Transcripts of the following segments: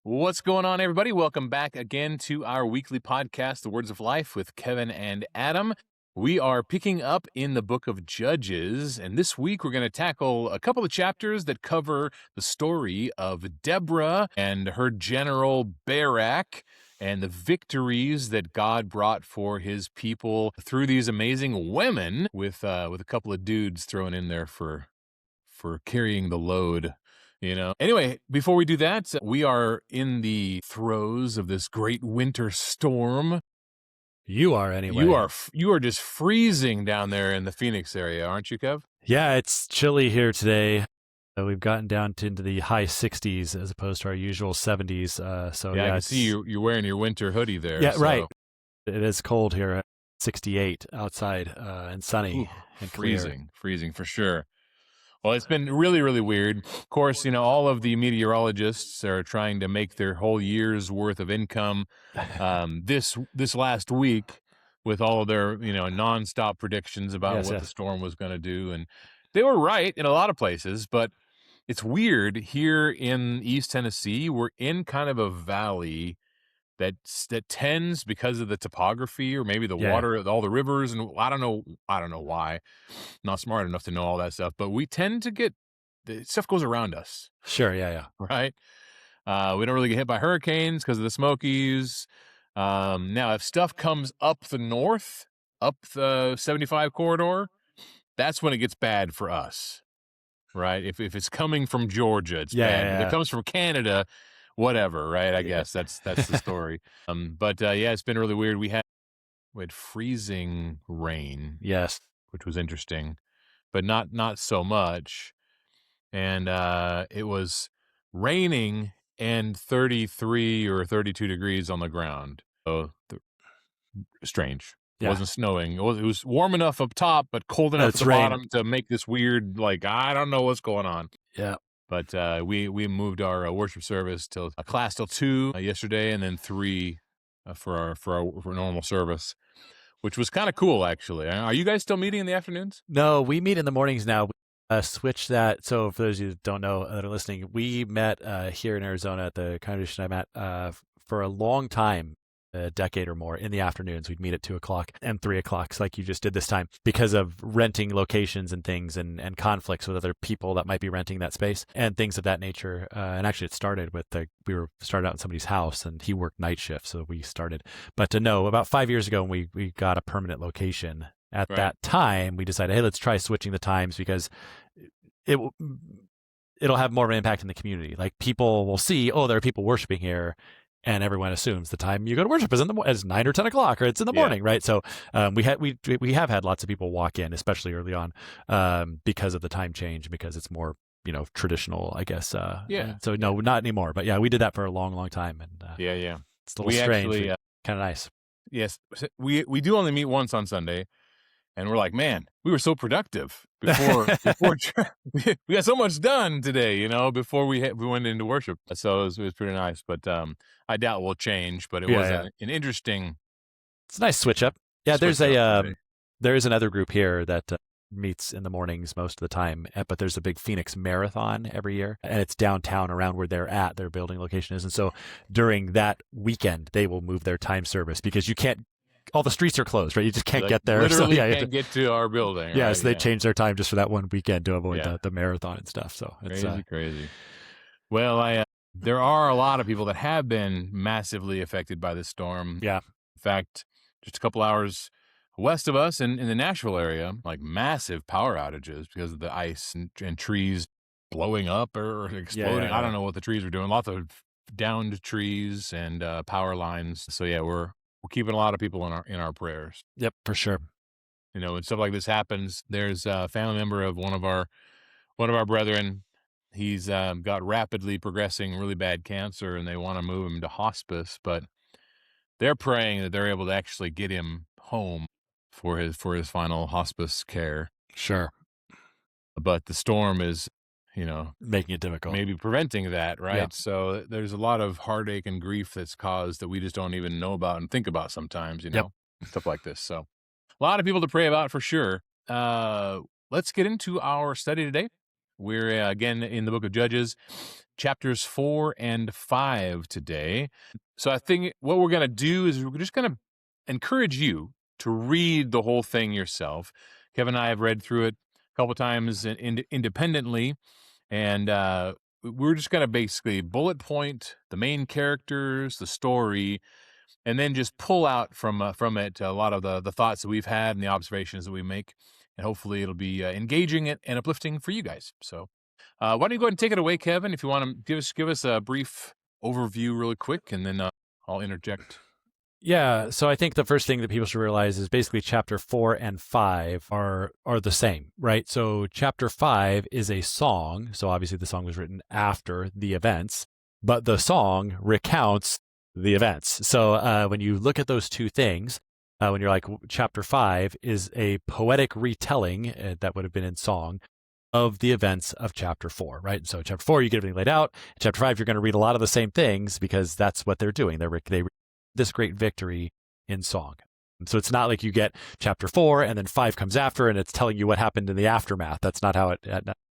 What's going on, everybody? Welcome back again to our weekly podcast, The Words of Life with Kevin and Adam. We are picking up in the book of Judges, and this week we're going to tackle a couple of chapters that cover the story of Deborah and her general Barak and the victories that God brought for his people through these amazing women with a couple of dudes thrown in there for carrying the load. Anyway, before we do that, we are in the throes of this great winter storm. You are anyway. You are just freezing down there in the Phoenix area, aren't you, Kev? Yeah, it's chilly here today. We've gotten down into the high 60s as opposed to our usual 70s. So I can see you're wearing your winter hoodie there. Yeah, right. It is cold here, 68 outside and sunny and clear. Freezing for sure. Well, it's been really, really weird. Of course, all of the meteorologists are trying to make their whole year's worth of income this last week with all of their, nonstop predictions about what the storm was going to do. And they were right in a lot of places, but it's weird here in East Tennessee. We're in kind of a valley that tends, because of the topography or maybe the water, all the rivers, and I don't know why. I'm not smart enough to know all that stuff, but we tend to get the stuff goes around us. Sure, yeah. Right? We don't really get hit by hurricanes because of the Smokies. Now, if stuff comes up the north, up the 75 corridor, that's when it gets bad for us, right? If it's coming from Georgia, it's bad. Yeah. If it comes from Canada, whatever, right? I guess that's the story. But it's been really weird. We had freezing rain, yes, which was interesting, but not so much. And it was raining and 33 or 32 degrees on the ground. So strange. It wasn't snowing. It was warm enough up top, but cold enough at the bottom to make this weird, I don't know what's going on. Yeah. But we moved our worship service till a class till 2 yesterday, and then 3 for normal service, which was kind of cool, actually. Are you guys still meeting in the afternoons? No, we meet in the mornings now. Switch that. So for those of you who don't know that are listening, we met here in Arizona at the congregation I'm at for a long time. A decade or more in the afternoons. We'd meet at 2:00 and 3:00, like you just did this time, because of renting locations and things and conflicts with other people that might be renting that space and things of that nature. And actually it started with we were started out in somebody's house and he worked night shift. So we started, but to know about 5 years ago when we got a permanent location at that time, we decided, hey, let's try switching the times because it'll have more of an impact in the community. Like people will see, there are people worshiping here. And everyone assumes the time you go to worship is 9 or 10 o'clock, or it's in the morning, right? So we have had lots of people walk in, especially early on, because of the time change, because it's more traditional, I guess. So no, not anymore. But we did that for a long, long time, and it's a little strange, kind of nice. Yes, we do only meet once on Sunday. And we're like, man, we were so productive before we got so much done today, before we went into worship. So it was pretty nice. But I doubt we'll change. But it was an interesting. It's a nice switch up. Yeah, there is another group here that meets in the mornings most of the time. But there's a big Phoenix Marathon every year, and it's downtown around where their building location is. And so during that weekend, they will move their time service because you can't. All the streets are closed, right? You just can't get there. Literally can't get to our building. Yeah, right? So they changed their time just for that one weekend to avoid the marathon and stuff. So it's crazy. Well, there are a lot of people that have been massively affected by this storm. Yeah. In fact, just a couple hours west of us in the Nashville area, like massive power outages because of the ice and trees blowing up or exploding. I don't know what the trees are doing. Lots of downed trees and power lines. So we're keeping a lot of people in our prayers. Yep, for sure. When stuff like this happens, there's a family member of one of our brethren. He's got rapidly progressing really bad cancer, and they want to move him to hospice, but they're praying that they're able to actually get him home for his final hospice care. Sure. But the storm is, making it difficult. Maybe preventing that, right? Yeah. So there's a lot of heartache and grief that's caused that we just don't even know about and think about sometimes, stuff like this. So a lot of people to pray about for sure. Let's get into our study today. We're again in the book of Judges. chapters 4 and 5 today. So I think what we're going to do is we're just going to encourage you to read the whole thing yourself. Kevin and I have read through it a couple times independently, and we're just going to basically bullet point the main characters, the story, and then just pull out from it a lot of the thoughts that we've had and the observations that we make. And hopefully it'll be engaging and uplifting for you guys. So why don't you go ahead and take it away, Kevin, if you want to give us a brief overview really quick, and then I'll interject. Yeah, so I think the first thing that people should realize is basically chapter 4 and 5 are the same, right? So chapter 5 is a song. So obviously the song was written after the events, but the song recounts the events. So when you look at those two things, when you're like, chapter 5 is a poetic retelling that would have been in song of the events of chapter 4, right? So chapter 4, you get everything laid out. In chapter 5, you're going to read a lot of the same things because that's what they're doing. They this great victory in song. So it's not like you get chapter 4 and then 5 comes after and it's telling you what happened in the aftermath. That's not how it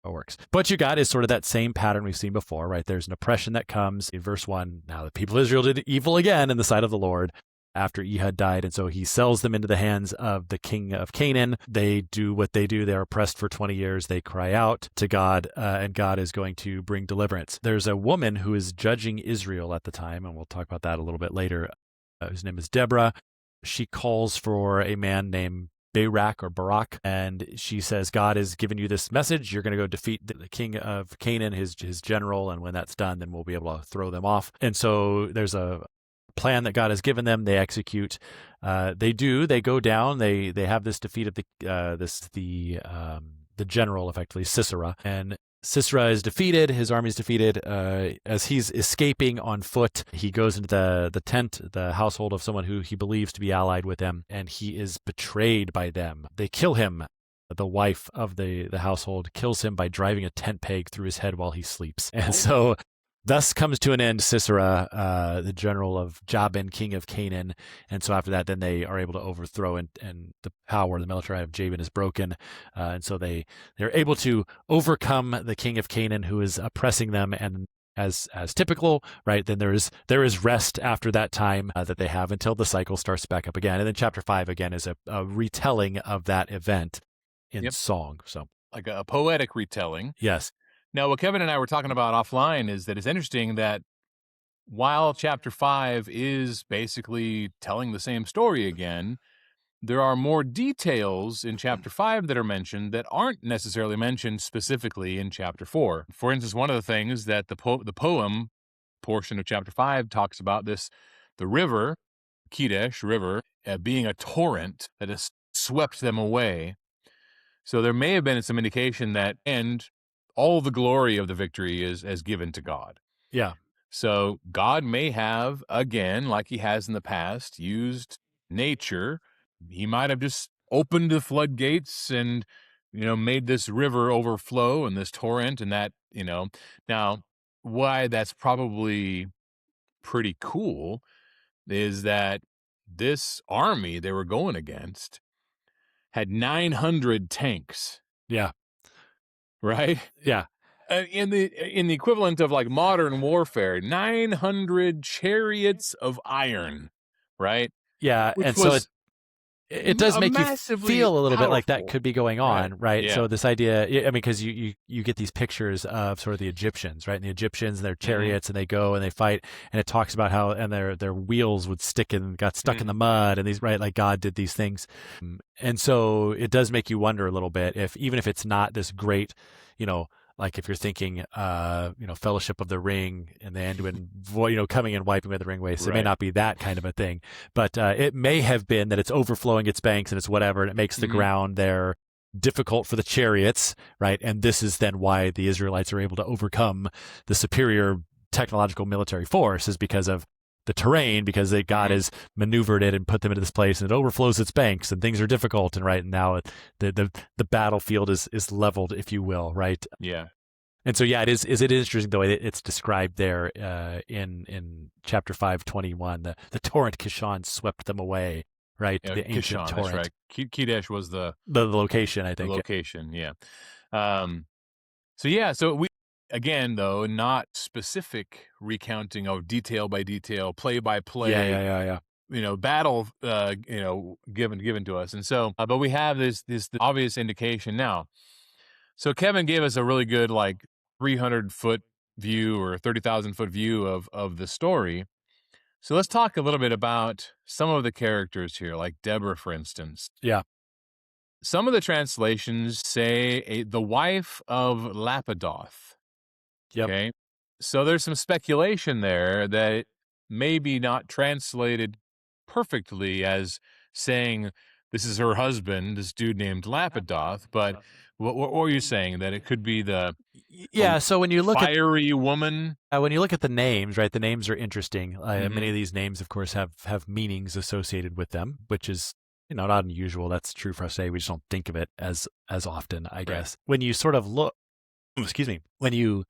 works. What you got is sort of that same pattern we've seen before, right? There's an oppression that comes in verse 1. Now the people of Israel did evil again in the sight of the Lord after Ehud died. And so he sells them into the hands of the king of Canaan. They do what they do. They're oppressed for 20 years. They cry out to God, and God is going to bring deliverance. There's a woman who is judging Israel at the time, and we'll talk about that a little bit later, whose name is Deborah. She calls for a man named Barak, and she says, God has given you this message. You're going to go defeat the king of Canaan, his general, and when that's done, then we'll be able to throw them off. And so there's a plan that God has given them. They execute. They go down. They have this defeat of the general, effectively Sisera, and Sisera is defeated. His army is defeated. As he's escaping on foot, he goes into the tent, the household of someone who he believes to be allied with him, and he is betrayed by them. They kill him. The wife of the household kills him by driving a tent peg through his head while he sleeps. And so thus comes to an end Sisera, the general of Jabin, king of Canaan. And so after that, then they are able to overthrow, and the power, the military of Jabin is broken. And so they're able to overcome the king of Canaan who is oppressing them. And as typical, right, then there is rest after that time that they have until the cycle starts back up again. And then chapter 5 again is a retelling of that event in song. So like a poetic retelling. Yes. Now, what Kevin and I were talking about offline is that it's interesting that while chapter 5 is basically telling the same story again, there are more details in chapter 5 that are mentioned that aren't necessarily mentioned specifically in chapter 4. For instance, one of the things that the poem portion of chapter 5 talks about the river, Kadesh River, being a torrent that has swept them away. So there may have been some indication that all the glory of the victory is given to God. Yeah. So God may have, again, like he has in the past, used nature. He might have just opened the floodgates and, made this river overflow and this torrent and that, Now, why that's probably pretty cool is that this army they were going against had 900 tanks. Yeah. Right? Yeah. In the equivalent of like modern warfare, 900 chariots of iron, right? Yeah, Which and so it does make you feel a little bit like that could be going on, right? Yeah. So this idea, I mean, because you get these pictures of sort of the Egyptians, right? And the Egyptians and their chariots, and they go and they fight, and it talks about how their wheels would got stuck in the mud, and these, right, like God did these things, and so it does make you wonder a little bit if, even if it's not this great, like if you're thinking, Fellowship of the Ring and the Anduin, coming and wiping away the ring waste, it may not be that kind of a thing, but it may have been that it's overflowing its banks and it's whatever, and it makes the ground there difficult for the chariots, right? And this is then why the Israelites are able to overcome the superior technological military force, is because of the terrain, because God has maneuvered it and put them into this place, and it overflows its banks, and things are difficult, and right, and now the battlefield is leveled, if you will, right? Yeah. And so it is interesting the way it's described there in chapter 5:21. The torrent Kishon swept them away, right? Yeah, the ancient Kishon, torrent. that's right. Kadesh was the location, I think. The location, yeah. So again, though, not specific recounting of detail by detail, play by play, Yeah. battle, given to us. And so, but we have this obvious indication now. So Kevin gave us a really good, 300-foot view or 30,000-foot view of the story. So let's talk a little bit about some of the characters here, like Deborah, for instance. Yeah. Some of the translations say the wife of Lapidoth. Yep. Okay. So there's some speculation there that it may be not translated perfectly as saying this is her husband, this dude named Lapidoth, but what were you saying? That it could be the Yeah. So when you look at fiery woman? when you look at the names, right? The names are interesting. Mhm. Many of these names, of course, have meanings associated with them, which is not unusual. That's true for us today. We just don't think of it as often, I guess. When you sort of look, excuse me, when you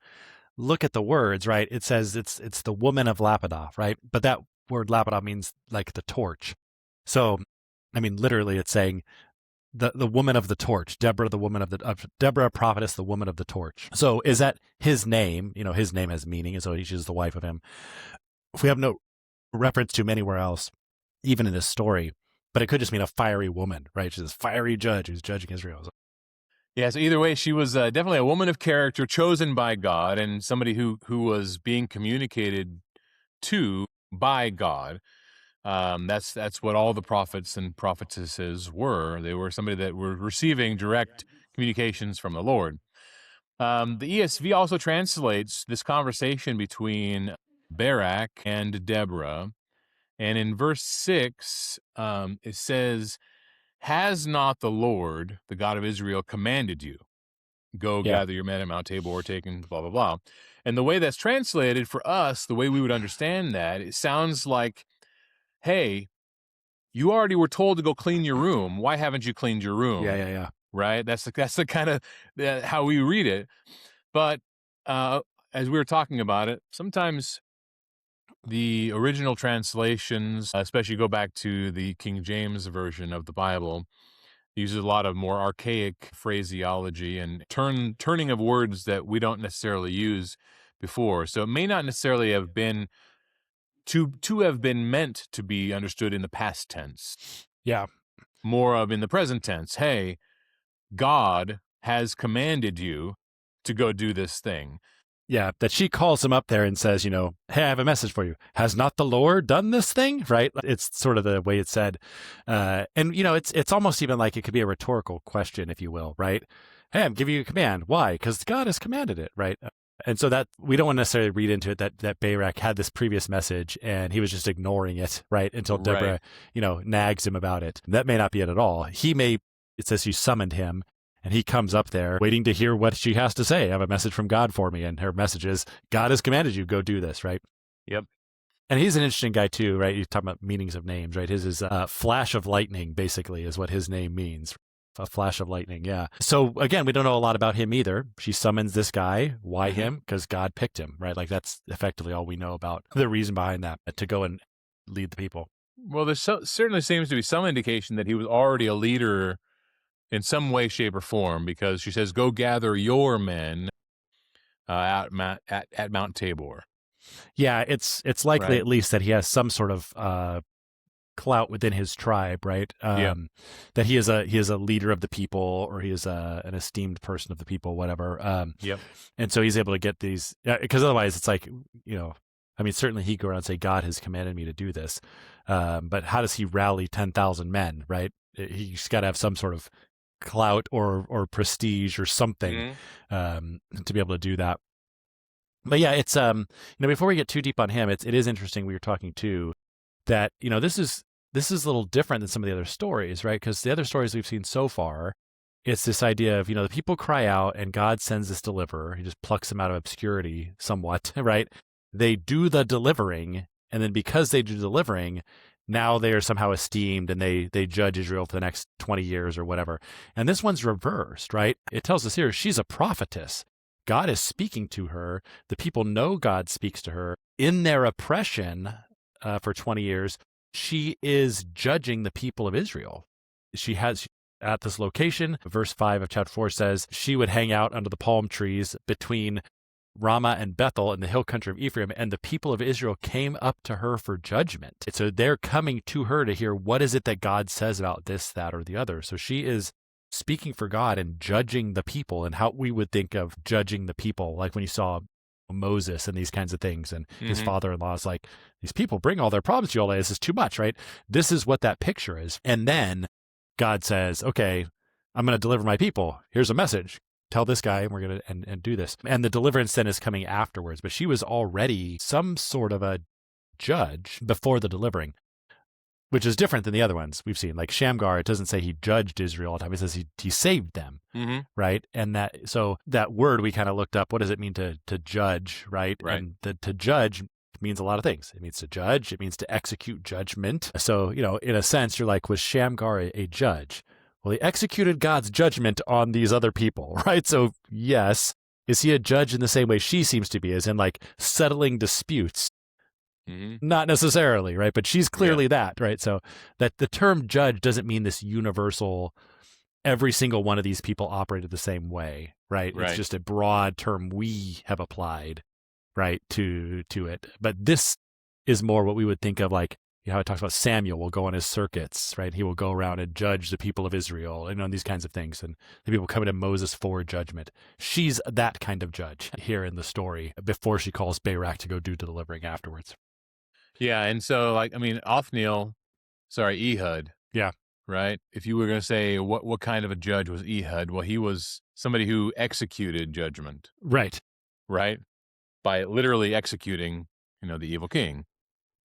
look at the words, right? It says it's the woman of Lapidoth, right? But that word Lapidoth means like the torch. So, I mean, literally, it's saying the woman of the torch, Deborah, the woman of Deborah, prophetess, the woman of the torch. So, is that his name? His name has meaning, and so she's the wife of him. If we have no reference to him anywhere else, even in this story, but it could just mean a fiery woman, right? She's this fiery judge who's judging Israel. Yeah, so either way, she was definitely a woman of character chosen by God and somebody who was being communicated to by God. That's what all the prophets and prophetesses were. They were somebody that were receiving direct communications from the Lord. The ESV also translates this conversation between Barak and Deborah. And in verse 6, it says, "Has not the Lord, the God of Israel, commanded you? Go gather your men at Mount Tabor, taking blah, blah, blah." And the way that's translated for us, the way we would understand that, it sounds like, hey, you already were told to go clean your room. Why haven't you cleaned your room? Yeah. Right? That's the kind of how we read it. But as we were talking about it, sometimes the original translations, especially go back to the King James version of the Bible, uses a lot of more archaic phraseology and turning of words that we don't necessarily use before. So it may not necessarily have been to have been meant to be understood in the past tense. Yeah. More of in the present tense. Hey, God has commanded you to go do this thing. Yeah, that she calls him up there and says, hey, I have a message for you. Has not the Lord done this thing? Right? It's sort of the way it's said. And, it's almost even like it could be a rhetorical question, if you will, right? Hey, I'm giving you a command. Why? Because God has commanded it, right? And so that we don't want to necessarily read into it that Barak had this previous message and he was just ignoring it, right? Until Deborah, nags him about it. That may not be it at all. It says she summoned him. And he comes up there waiting to hear what she has to say. I have a message from God for me. And her message is, God has commanded you, go do this, right? Yep. And he's an interesting guy too, right? You're talking about meanings of names, right? His is flash of lightning, basically, is what his name means. A flash of lightning, yeah. So again, we don't know a lot about him either. She summons this guy. Why him? Because God picked him, right? Like that's effectively all we know about the reason behind that, to go and lead the people. Well, there certainly seems to be some indication that he was already a leader in some way, shape, or form, because she says, "Go gather your men at Mount Tabor." Yeah, it's likely Right. at least that he has some sort of clout within his tribe, right? That he is a leader of the people, or he is an esteemed person of the people, whatever. Yep. And so he's able to get these, because otherwise it's like, I mean, certainly he go around and say, God has commanded me to do this. But how does he rally 10,000 men, right? He's got to have some sort of clout or prestige or something to be able to do that. But yeah, it's before we get too deep on him, it is interesting. We were talking too that this is a little different than some of the other stories, right? Because the other stories we've seen so far, it's this idea of the people cry out and God sends this deliverer. He just plucks them out of obscurity somewhat, right? They do the delivering, and then because they do delivering, now they are somehow esteemed and they judge Israel for the next 20 years or whatever. And this one's reversed, right? It tells us here she's a prophetess. God is speaking to her. The people know God speaks to her. In their oppression for 20 years, she is judging the people of Israel. She has, at this location, verse 5 of chapter 4 says, she would hang out under the palm trees between Ramah and Bethel in the hill country of Ephraim, and the people of Israel came up to her for judgment. So they're coming to her to hear what is it that God says about this, that, or the other. So she is speaking for God and judging the people, and how we would think of judging the people, like when you saw Moses and these kinds of things, and his father-in-law is like, these people bring all their problems to you all day. This is too much, right? This is what that picture is. And then God says, okay, I'm going to deliver my people. Here's a message. Tell this guy, and we're going to and do this. And the deliverance then is coming afterwards. But she was already some sort of a judge before the delivering, which is different than the other ones we've seen. Like Shamgar, it doesn't say he judged Israel all the time. It says he saved them, right? And that word we kind of looked up. What does it mean to judge, right? And to judge means a lot of things. It means to judge. It means to execute judgment. So, in a sense, you're like, was Shamgar a judge? Well, he executed God's judgment on these other people, right? So, yes. Is he a judge in the same way she seems to be, as in like settling disputes? Not necessarily, right? But she's clearly that, right? So that the term judge doesn't mean this universal, every single one of these people operated the same way, right? It's just a broad term we have applied, right, to it. But this is more what we would think of, like, how it talks about Samuel will go on his circuits, right? He will go around and judge the people of Israel, and on these kinds of things. And the people coming to Moses for judgment. She's that kind of judge here in the story before she calls Barak to go do the delivering afterwards. Yeah, and so, Ehud. Yeah. Right? If you were going to say what kind of a judge was Ehud, well, he was somebody who executed judgment. Right. Right? By literally executing, the evil king.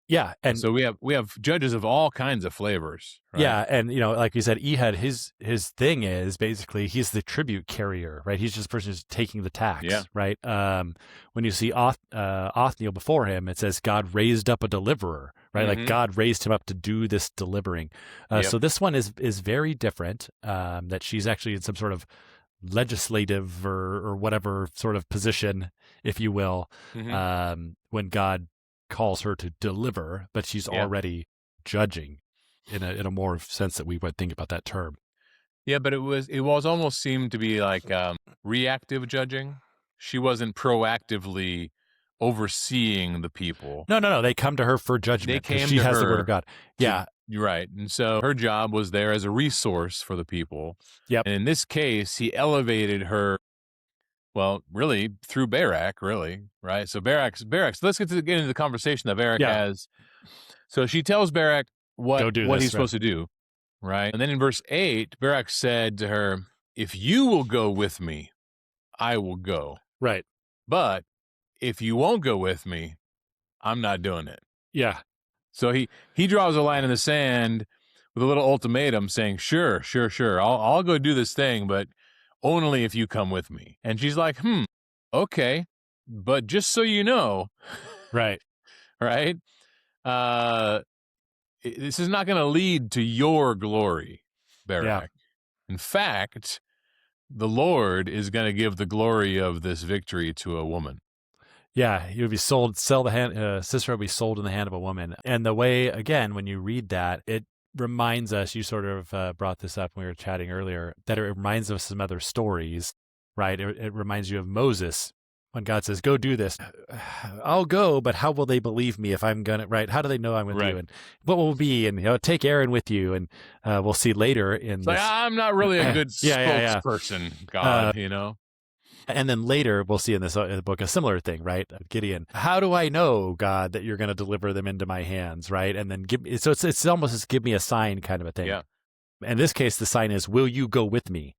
Yeah, and so we have judges of all kinds of flavors. Right? Yeah, and like you said, Ehud, his thing is basically he's the tribute carrier, right? He's just the person who's taking the tax, right? When you see Othniel before him, it says God raised up a deliverer, right? Like God raised him up to do this delivering. So this one is very different. That she's actually in some sort of legislative or whatever sort of position, if you will, when God calls her to deliver, but she's already judging in a more sense that we would think about that term. Yeah, but it was almost seemed to be like reactive judging. She wasn't proactively overseeing the people. No. They come to her for judgment. They came she to has her the word of God. Yeah. You're right. And so her job was there as a resource for the people. Yep. And in this case, he elevated her, well, really, through Barak, really, right? So Barak's so let's get into the conversation that Barak has. So she tells Barak what he's supposed to do, right? And then in verse 8, Barak said to her, if you will go with me, I will go. Right. But if you won't go with me, I'm not doing it. Yeah. So he draws a line in the sand with a little ultimatum saying, sure, I'll go do this thing, but only if you come with me. And she's like, okay, but just so you know. Right. Right? This is not going to lead to your glory, Barak. Yeah. In fact, the Lord is going to give the glory of this victory to a woman. Yeah, he would be sold, Sisera would be sold in the hand of a woman. And the way, again, when you read that, it reminds us, you sort of brought this up when we were chatting earlier, that it reminds us of some other stories, right? It reminds you of Moses when God says, go do this. I'll go, but how will they believe me if I'm going to, right? How do they know I'm with you? And what will be? And take Aaron with you. And we'll see later in this. Like, I'm not really a good spokesperson, God, And then later, we'll see in this in the book a similar thing, right? Gideon, how do I know, God, that you're going to deliver them into my hands, right? And then it's almost just give me a sign kind of a thing. Yeah. In this case, the sign is, will you go with me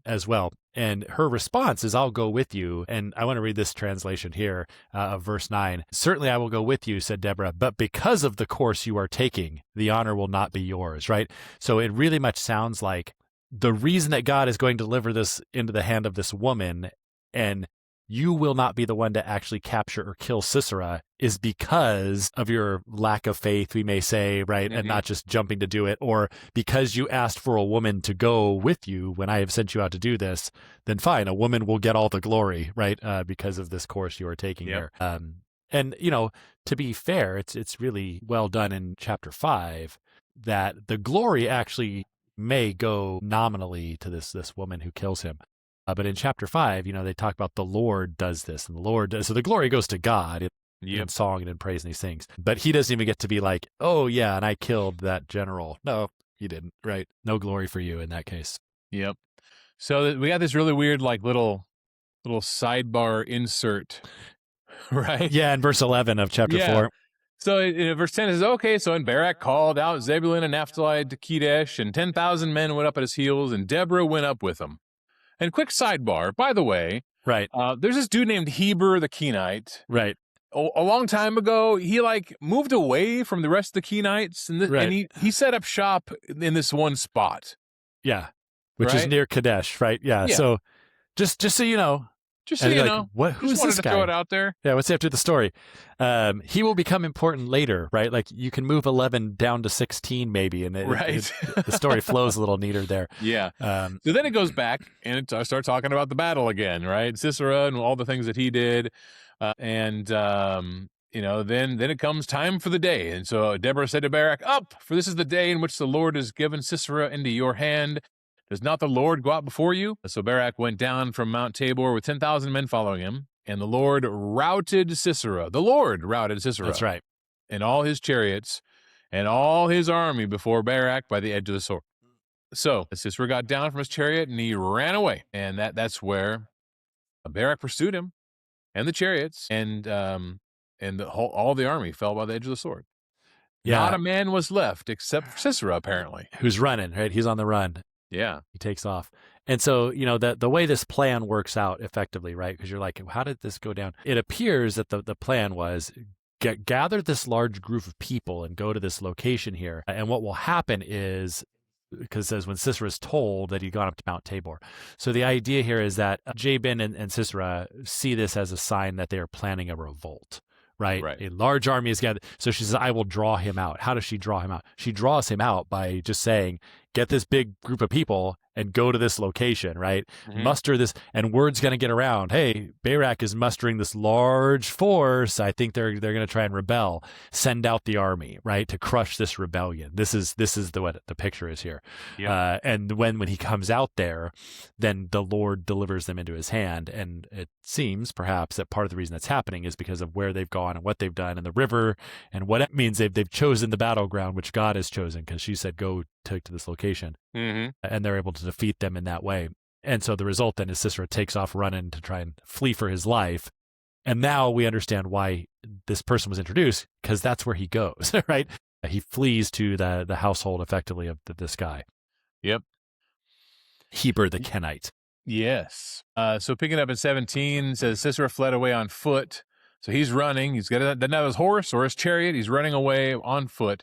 as well? And her response is, I'll go with you. And I want to read this translation here of verse 9. Certainly I will go with you, said Deborah, but because of the course you are taking, the honor will not be yours, right? So it really much sounds like the reason that God is going to deliver this into the hand of this woman, and you will not be the one to actually capture or kill Sisera, is because of your lack of faith, we may say, right? And not just jumping to do it, or because you asked for a woman to go with you when I have sent you out to do this, then fine, a woman will get all the glory, right? Because of this course you are taking here. And, to be fair, it's really well done in chapter 5 that the glory actually may go nominally to this woman who kills him. But in chapter 5, they talk about the Lord does this and the Lord does. So the glory goes to God in song and in praise and these things. But he doesn't even get to be like, oh, yeah, and I killed that general. No, he didn't, right? No glory for you in that case. Yep. So we got this really weird, like, little sidebar insert, right? Yeah, in verse 11 of chapter 4. So in verse 10 it says, okay, so and Barak called out Zebulun and Naphtali to Kedesh, and 10,000 men went up at his heels, and Deborah went up with him. And quick sidebar, by the way, right? There's this dude named Heber the Kenite. Right. A long time ago, he moved away from the rest of the Kenites, and he set up shop in this one spot. Yeah, which is near Kadesh, right? Yeah. So just so you know. Just so you know. Who's this guy? Throw it out there. Yeah, what's after the story? He will become important later, right? Like you can move 11 down to 16 maybe, and the story flows a little neater there. Yeah. So then it goes back, and it starts talking about the battle again, right? Sisera and all the things that he did. Then it comes time for the day. And so Deborah said to Barak, up, for this is the day in which the Lord has given Sisera into your hand. Does not the Lord go out before you? So Barak went down from Mount Tabor with 10,000 men following him, and the Lord routed Sisera. The Lord routed Sisera. That's right. And all his chariots and all his army before Barak by the edge of the sword. So Sisera got down from his chariot, and he ran away. And that's where Barak pursued him and the chariots, and all the army fell by the edge of the sword. Yeah. Not a man was left except for Sisera, apparently. Who's running, right? He's on the run. Yeah. He takes off. And so, the way this plan works out effectively, right? Because you're like, how did this go down? It appears that the plan was gather this large group of people and go to this location here. And what will happen is, because it says when Sisera is told that he'd gone up to Mount Tabor. So the idea here is that Jabin and Sisera see this as a sign that they are planning a revolt. Right? A large army is gathered. So she says, I will draw him out. How does she draw him out? She draws him out by just saying, get this big group of people and go to this location, right? Mm-hmm. Muster this, and word's going to get around. Hey, Barak is mustering this large force. I think they're going to try and rebel. Send out the army, right, to crush this rebellion. This is what the picture is here. Yeah. And when he comes out there, then the Lord delivers them into his hand. And it seems perhaps that part of the reason that's happening is because of where they've gone and what they've done in the river, and what it means they've chosen the battleground which God has chosen, because she said go to this location. Mm-hmm. And they're able to defeat them in that way. And so the result then is Sisera takes off running to try and flee for his life. And now we understand why this person was introduced, because that's where he goes, right? He flees to the household effectively of this guy. Yep. Heber the Kenite. Yes. So picking up in 17 says Sisera fled away on foot. So he's running. He's doesn't have his horse or his chariot. He's running away on foot.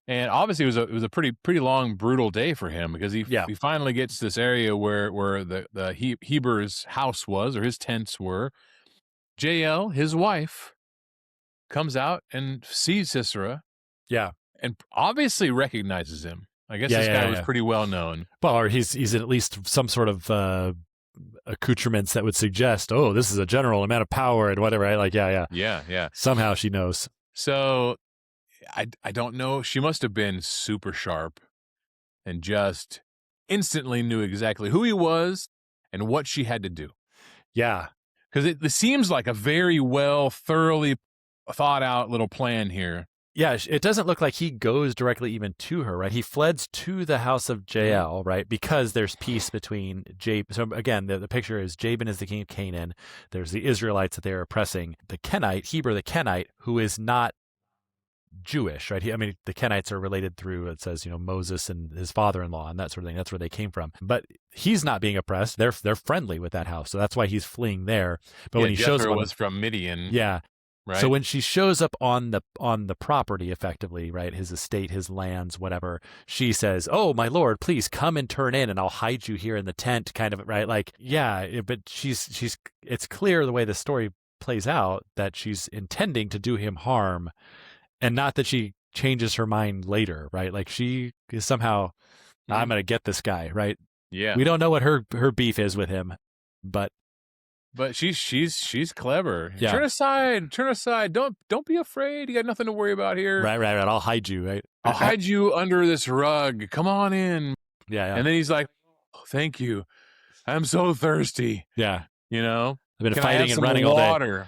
And obviously it was a pretty long, brutal day for him, because he finally gets to this area where the Heber's house was, or his tents were. Jael, his wife, comes out and sees Sisera. Yeah. And obviously recognizes him. I guess this guy was pretty well known. Well, or he's at least some sort of accoutrements that would suggest, oh, this is a general amount of power and whatever. Right? Yeah. Somehow she knows. So I don't know. She must have been super sharp and just instantly knew exactly who he was and what she had to do. Yeah. Because it seems like a very thoroughly thought out little plan here. Yeah, it doesn't look like he goes directly even to her, right? He fleds to the house of Jael, right? Because there's peace between Jabin. So again, the picture is Jabin is the king of Canaan. There's the Israelites that they're oppressing. The Kenite, Heber the Kenite, who is not Jewish, right? I mean, the Kenites are related through, it says, Moses and his father-in-law and that sort of thing. That's where they came from. But he's not being oppressed. They're friendly with that house. So that's why he's fleeing there. But when he shows up, was from Midian. Yeah. Right. So when she shows up on the property, effectively, right, his estate, his lands, whatever, she says, "Oh, my lord, please come and turn in, and I'll hide you here in the tent," kind of, right? Like, yeah, but she's. It's clear the way the story plays out that she's intending to do him harm, and not that she changes her mind later, right? Like she is somehow, I'm going to get this guy, right? Yeah. We don't know what her beef is with him, but she's clever. Yeah. Turn aside. Don't be afraid. You got nothing to worry about here. Right. I'll hide you, right? I'll hide you under this rug. Come on in. Yeah. And then he's like, oh, thank you. I'm so thirsty, Yeah. you know? I've been Can I have fighting and some running all day. water?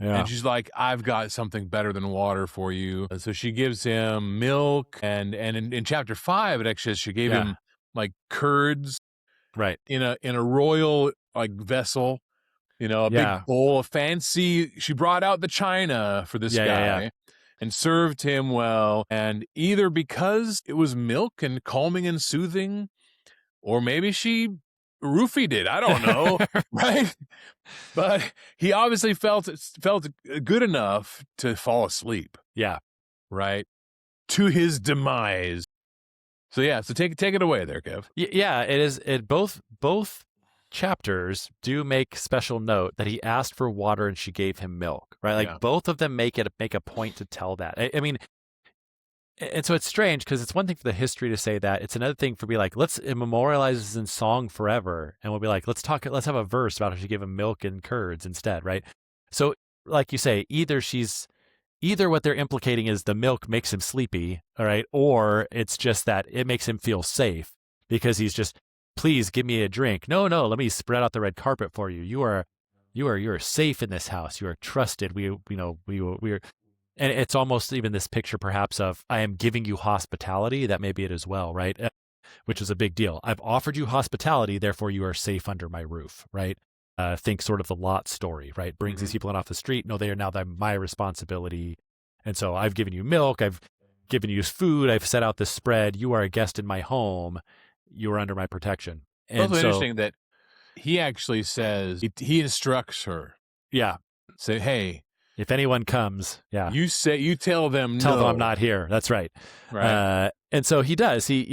Yeah. And she's like, I've got something better than water for you. And so she gives him milk. And in chapter 5, it actually says she gave Yeah. him like curds Right. in a royal like vessel, a big Yeah. bowl of fancy. She brought out the china for this Yeah. guy and served him well. And either because it was milk and calming and soothing, or maybe she roofied it. I don't know. Right. But he obviously felt good enough to fall asleep, Yeah. right? To his demise. So yeah, so take it away there, Kev. Yeah, it is. It both chapters do make special note that he asked for water and she gave him milk, right? Like Yeah. both of them make a point to tell that. I mean, and so it's strange because it's one thing for the history to say that. It's another thing for be like, let's memorialize this in song forever, and we'll be like, let's have a verse about how she gave him milk and curds instead, right? So, like you say, either what they're implicating is the milk makes him sleepy, all right, or it's just that it makes him feel safe because he's just, please give me a drink. No, let me spread out the red carpet for you. You're safe in this house. You are trusted. We're, and it's almost even this picture perhaps of I am giving you hospitality. That may be it as well, right? Which is a big deal. I've offered you hospitality, therefore you are safe under my roof, right? Think sort of the Lot story, right? Brings these people in off the street. No, they are now my responsibility. And so I've given you milk. I've given you food. I've set out this spread. You are a guest in my home. You are under my protection. And Also so, interesting that he actually says, he instructs her. Yeah. Say, hey, if anyone comes, you tell them them I'm not here. That's right. Right. And so he does. He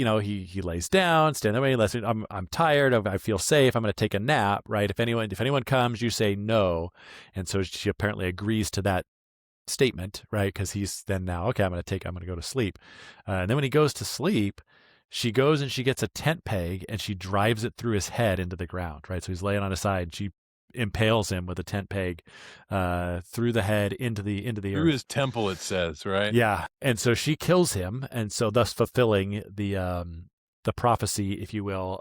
lays down, stand there. I'm tired. I feel safe. I'm going to take a nap. Right. If anyone comes, you say no. And so she apparently agrees to that statement. Right. Because he's then now, okay, I'm going to go to sleep. And then when he goes to sleep, she goes and she gets a tent peg and she drives it through his head into the ground. Right. So he's laying on his side. She impales him with a tent peg through the head into the through earth. His temple, it says, right? Yeah, and so she kills him, and so thus fulfilling the prophecy, if you will,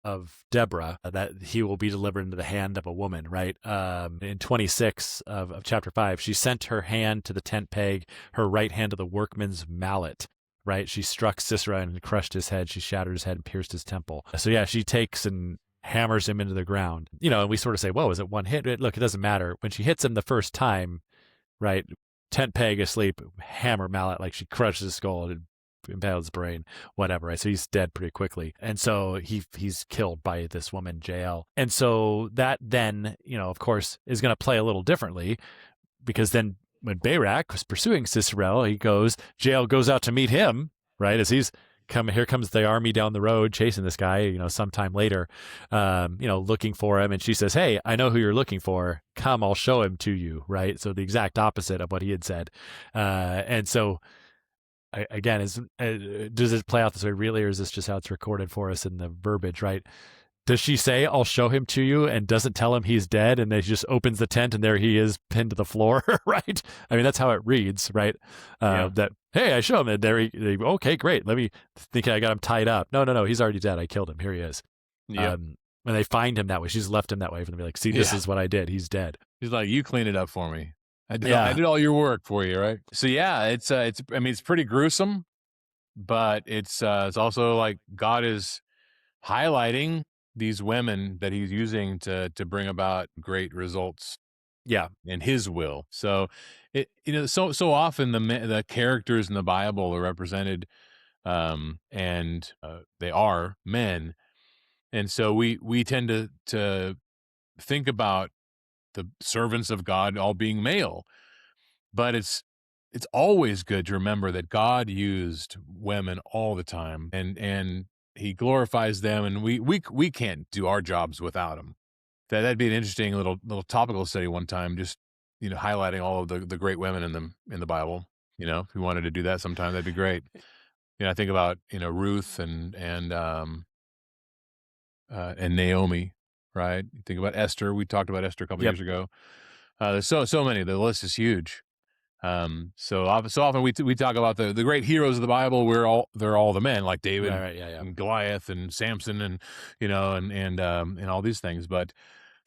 of Deborah, that he will be delivered into the hand of a woman, right? In 26 of chapter 5, she sent her hand to the tent peg, her right hand to the workman's mallet. Right, she struck Sisera and crushed his head. She shattered his head and pierced his temple. So yeah, she takes and hammers him into the ground. And we sort of say, whoa, is it one hit? Look, it doesn't matter. When she hits him the first time, right, tent peg asleep, hammer mallet, like she crushes his skull and impales his brain, whatever, right? So he's dead pretty quickly. And so he's killed by this woman, Jael. And so that then, of course, is going to play a little differently because then when Barak was pursuing Sisera, Jael goes out to meet him, right? As he's here comes the army down the road chasing this guy, sometime later, looking for him. And she says, hey, I know who you're looking for. Come, I'll show him to you. Right. So the exact opposite of what he had said. And so again, does it play out this way really, or is this just how it's recorded for us in the verbiage? Right. Does she say, I'll show him to you, and doesn't tell him he's dead, and then she just opens the tent and there he is pinned to the floor, right? I mean, that's how it reads, right? That, hey, I show him, and there okay, great. Let me think I got him tied up. No, he's already dead. I killed him. Here he is. Yeah. When they find him that way, she's left him that way for them to be like, see, this is what I did. He's dead. He's like, you clean it up for me. I did all your work for you, right? So yeah, it's pretty gruesome, but it's also like God is highlighting these women that he's using to bring about great results. Yeah. In his will. So so often the characters in the Bible are represented and they are men. And so we tend to think about the servants of God all being male. But it's always good to remember that God used women all the time, and he glorifies them, and we can't do our jobs without them. That'd be an interesting little topical study one time, just highlighting all of the great women in the Bible. If we wanted to do that sometime, that'd be great. I think about Ruth and Naomi, right? You think about Esther. We talked about Esther a couple years ago. There's so many. The list is huge. So often we talk about the great heroes of the Bible. They're all the men, like Right, David right, yeah, yeah. and Goliath and Samson, and and all these things. But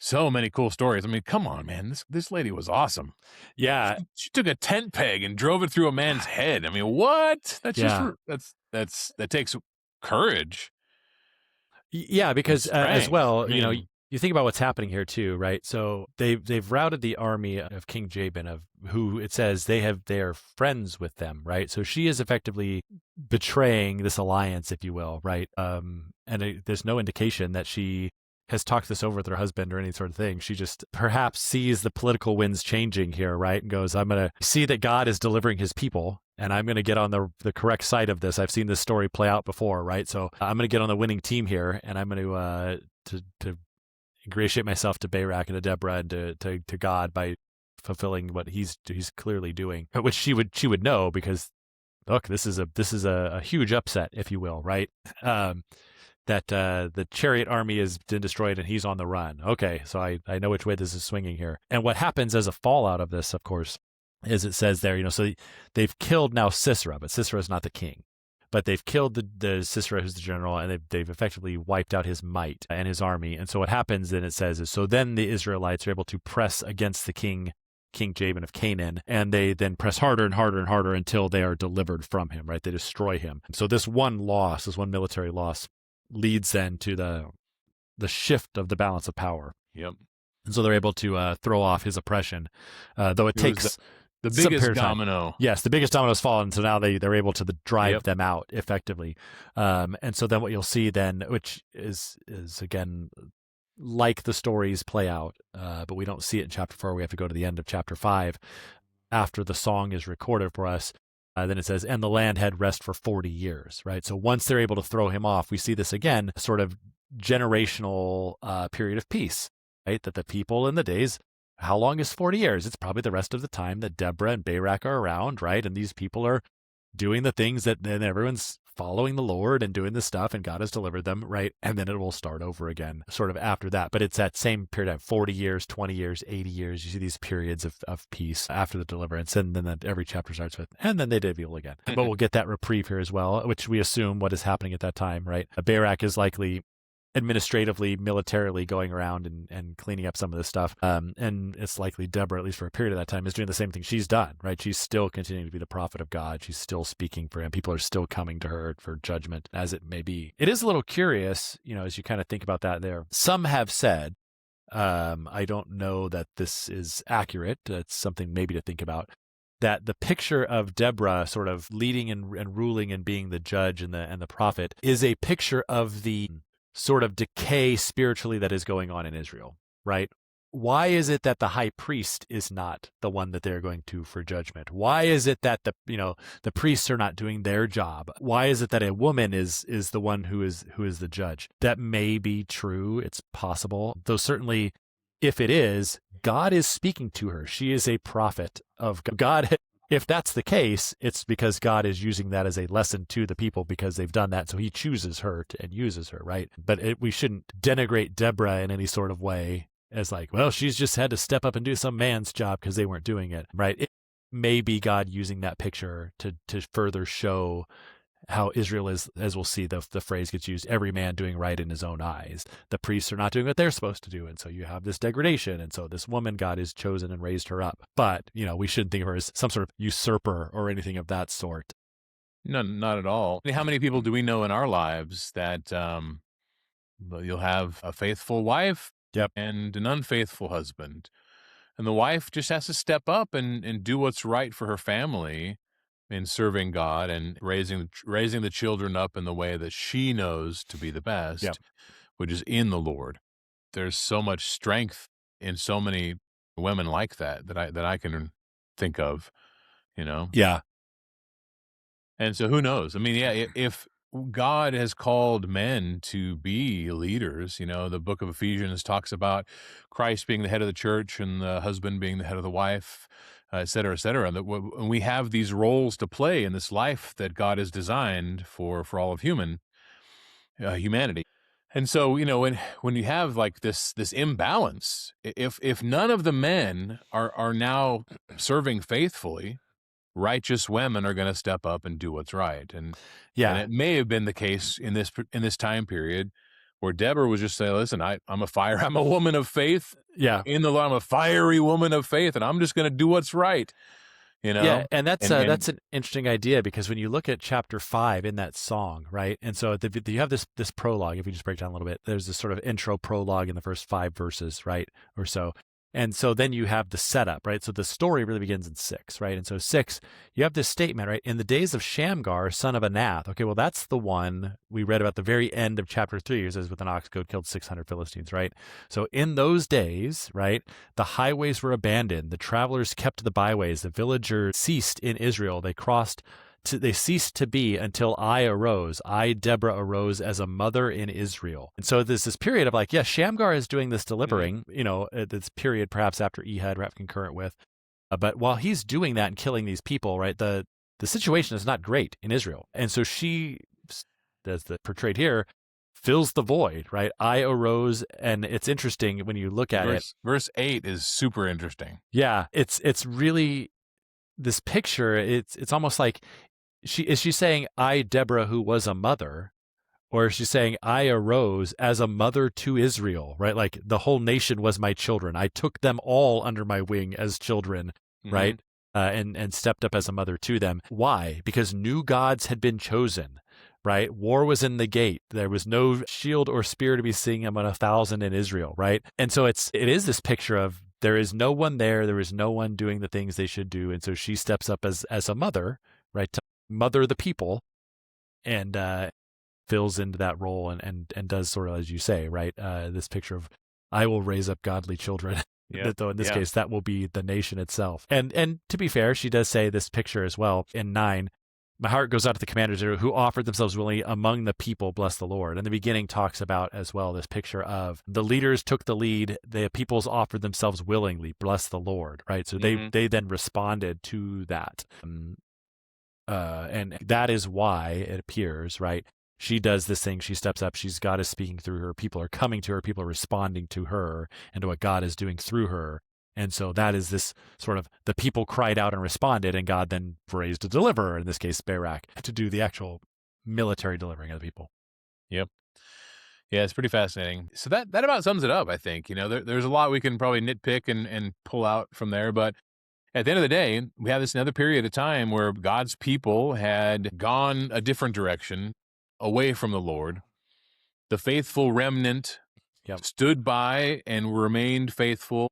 so many cool stories. I mean, come on, man, this lady was awesome. Yeah, She took a tent peg and drove it through a man's head. I mean, what? That's just yeah. that takes courage Yeah, and because as strength. well, I you know, mean, you think about what's happening here too, right? So they've routed the army of King Jabin, of who it says they are friends with them, right? So she is effectively betraying this alliance, if you will, right? There's no indication that she has talked this over with her husband or any sort of thing. She just perhaps sees the political winds changing here, right? And goes, I'm going to see that God is delivering his people, and I'm going to get on the correct side of this. I've seen this story play out before, right? So I'm going to get on the winning team here, and I'm going to ingratiate myself to Barak and to Deborah and to God by fulfilling what he's clearly doing, which she would know, because look, this is a huge upset, if you will, right? That the chariot army has been destroyed and he's on the run. Okay, so I know which way this is swinging here. And what happens as a fallout of this, of course, is it says there, so they've killed now Sisera, but Sisera is not the king. But they've killed the Sisera, who's the general, and they've effectively wiped out his might and his army. And so what happens then, it says, is so then the Israelites are able to press against the King Jabin of Canaan, and they then press harder and harder and harder until they are delivered from him, right? They destroy him. So this one military loss, leads then to the shift of the balance of power. yep. And so they're able to throw off his oppression, though it It was takes the some biggest period of time. domino. Yes, the biggest domino's fallen, so now they're able to drive Yep. them out effectively. And so then what you'll see then, which is again like the stories play out, but we don't see it in chapter 4. We have to go to the end of chapter 5 after the song is recorded for us. Then it says, and the land had rest for 40 years, right? So once they're able to throw him off, we see this again, sort of generational period of peace, right? That the people in the days, how long is 40 years? It's probably the rest of the time that Deborah and Barak are around, right? And these people are doing the things that then everyone's following the Lord and doing the stuff, and God has delivered them, right? And then it will start over again sort of after that. But it's that same period of 40 years, 20 years, 80 years. You see these periods of peace after the deliverance. And then every chapter starts with, and then they did evil again. But we'll get that reprieve here as well, which we assume what is happening at that time, right? Barak is likely administratively, militarily going around and cleaning up some of this stuff. And it's likely Deborah, at least for a period of that time, is doing the same thing she's done, right? She's still continuing to be the prophet of God. She's still speaking for him. People are still coming to her for judgment, as it may be. It is a little curious, as you kind of think about that there. Some have said, I don't know that this is accurate. It's something maybe to think about, that the picture of Deborah sort of leading and ruling and being the judge and the prophet is a picture of the sort of decay spiritually that is going on in Israel, right? Why is it that the high priest is not the one that they're going to for judgment? Why is it that the priests are not doing their job? Why is it that a woman is the one who is the judge? That may be true. It's possible. Though certainly if it is, God is speaking to her. She is a prophet of God. If that's the case, it's because God is using that as a lesson to the people because they've done that. So he chooses her and uses her, right? But we shouldn't denigrate Deborah in any sort of way as like, well, she's just had to step up and do some man's job because they weren't doing it, right? It may be God using that picture to further show how Israel is, as we'll see, the phrase gets used, every man doing right in his own eyes. The priests are not doing what they're supposed to do. And so you have this degradation. And so this woman, God has chosen and raised her up. But, we shouldn't think of her as some sort of usurper or anything of that sort. No, not at all. I mean, how many people do we know in our lives that you'll have a faithful wife Yep. and an unfaithful husband? And the wife just has to step up and do what's right for her family in serving God and raising the children up in the way that she knows to be the best, Yep. which is in the Lord. There's so much strength in so many women like that I can think of, Yeah. And so who knows? I mean, yeah, if God has called men to be leaders, the book of Ephesians talks about Christ being the head of the church and the husband being the head of the wife, et cetera, et cetera. That we have these roles to play in this life that God has designed for all of humanity. And so, when you have like this imbalance, if none of the men are now serving faithfully, righteous women are going to step up and do what's right. And Yeah. it may have been the case in this time period where Deborah was just saying, "Listen, I'm a woman of faith Yeah. in the Lord. I'm a fiery woman of faith, and I'm just going to do what's right." Yeah, and that's And an interesting idea, because when you look at chapter 5 in that song, right? And so you have this prologue. If we just break down a little bit, there's this sort of intro prologue in the first 5 verses, right, or so. And so then you have the setup, right? So the story really begins in 6, right? And so 6, you have this statement, right? In the days of Shamgar, son of Anath. Okay, well, that's the one we read about the very end of chapter 3. It says, with an ox goad killed 600 Philistines, right? So in those days, right, the highways were abandoned. The travelers kept the byways. The villagers ceased in Israel. They ceased to be until I arose. I, Deborah, arose as a mother in Israel. And so there's this period of like, yeah, Shamgar is doing this delivering, at this period perhaps after Ehud, perhaps concurrent with. But while he's doing that and killing these people, right, the situation is not great in Israel. And so she, as portrayed here, fills the void, right? I arose, and it's interesting when you look at it. Verse 8 is super interesting. Yeah, it's really this picture. It's almost like is she saying, I, Deborah, who was a mother, or is she saying, I arose as a mother to Israel, right? Like the whole nation was my children. I took them all under my wing as children, right? And stepped up as a mother to them. Why? Because new gods had been chosen. Right? War was in the gate. There was no shield or spear to be seen among 1,000 in Israel, right? And so it is this picture of there is no one there. There is no one doing the things they should do. And so she steps up as a mother, right? To mother the people, and fills into that role and does sort of, as you say, right? This picture of, I will raise up godly children. Yep. Though in this case, that will be the nation itself. And to be fair, she does say this picture as well in 9. My heart goes out to the commanders who offered themselves willingly among the people, bless the Lord. And the beginning talks about as well this picture of the leaders took the lead, the peoples offered themselves willingly, bless the Lord, right? So they then responded to that. And that is why it appears, right? She does this thing, she steps up, God is speaking through her, people are coming to her, people are responding to her and to what God is doing through her. And so that is this sort of, the people cried out and responded, and God then raised a deliverer, in this case Barak, to do the actual military delivering of the people. Yep. Yeah, it's pretty fascinating. So that about sums it up, I think. There's a lot we can probably nitpick and pull out from there, but at the end of the day, we have this another period of time where God's people had gone a different direction, away from the Lord. The faithful remnant stood by and remained faithful.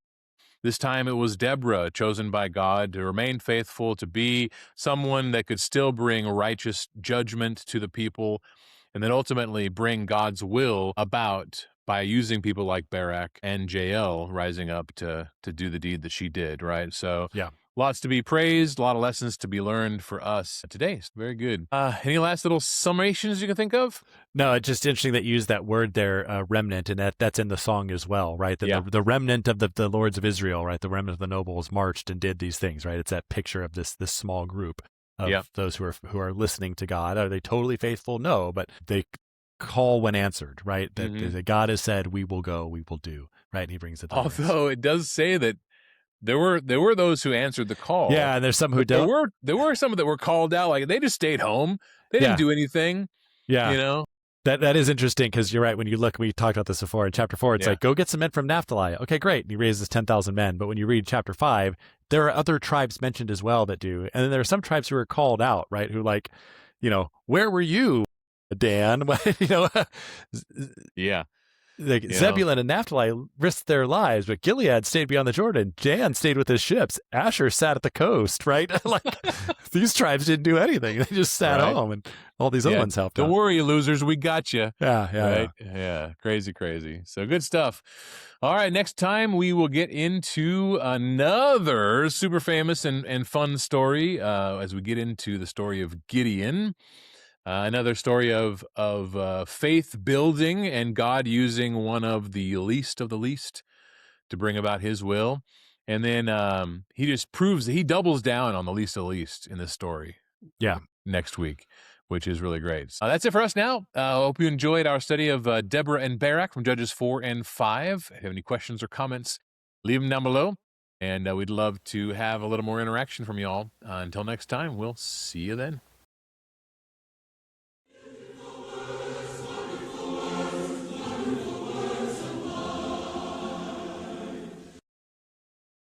This time it was Deborah, chosen by God to remain faithful, to be someone that could still bring righteous judgment to the people, and then ultimately bring God's will about by using people like Barak and Jael rising up to do the deed that she did, right? So lots to be praised, a lot of lessons to be learned for us today. Very good. Any last little summations you can think of? No, it's just interesting that you used that word there, remnant, and that's in the song as well, right? The remnant of the lords of Israel, right? The remnant of the nobles marched and did these things, right? It's that picture of this small group of those who are listening to God. Are they totally faithful? No, but they call when answered, right? That God has said, we will go, we will do, right? And he brings it. Although it does say that there were those who answered the call. Yeah, and there's some who don't. There were some that were called out, like they just stayed home. They didn't do anything. Yeah. That is interesting, because you're right. When you look, we talked about this before in chapter 4, it's like, go get some men from Naphtali. Okay, great. And he raises 10,000 men. But when you read chapter 5, there are other tribes mentioned as well that do. And then there are some tribes who are called out, right? Who where were you, Dan? Zebulun and Naphtali risked their lives, but Gilead stayed beyond the Jordan. Dan stayed with his ships. Asher sat at the coast, right? These tribes didn't do anything. They just sat home, and all these other ones helped Don't worry, you losers. We got you. Yeah. Crazy. So good stuff. All right, next time we will get into another super famous and fun story as we get into the story of Gideon. Another story of faith building and God using one of the least to bring about his will. And then he just proves that he doubles down on the least of the least in this story. Yeah. Next week. which is really great. That's it for us now. I hope you enjoyed our study of Deborah and Barak from Judges 4 and 5. If you have any questions or comments, leave them down below. And we'd love to have a little more interaction from y'all. Until next time, we'll see you then.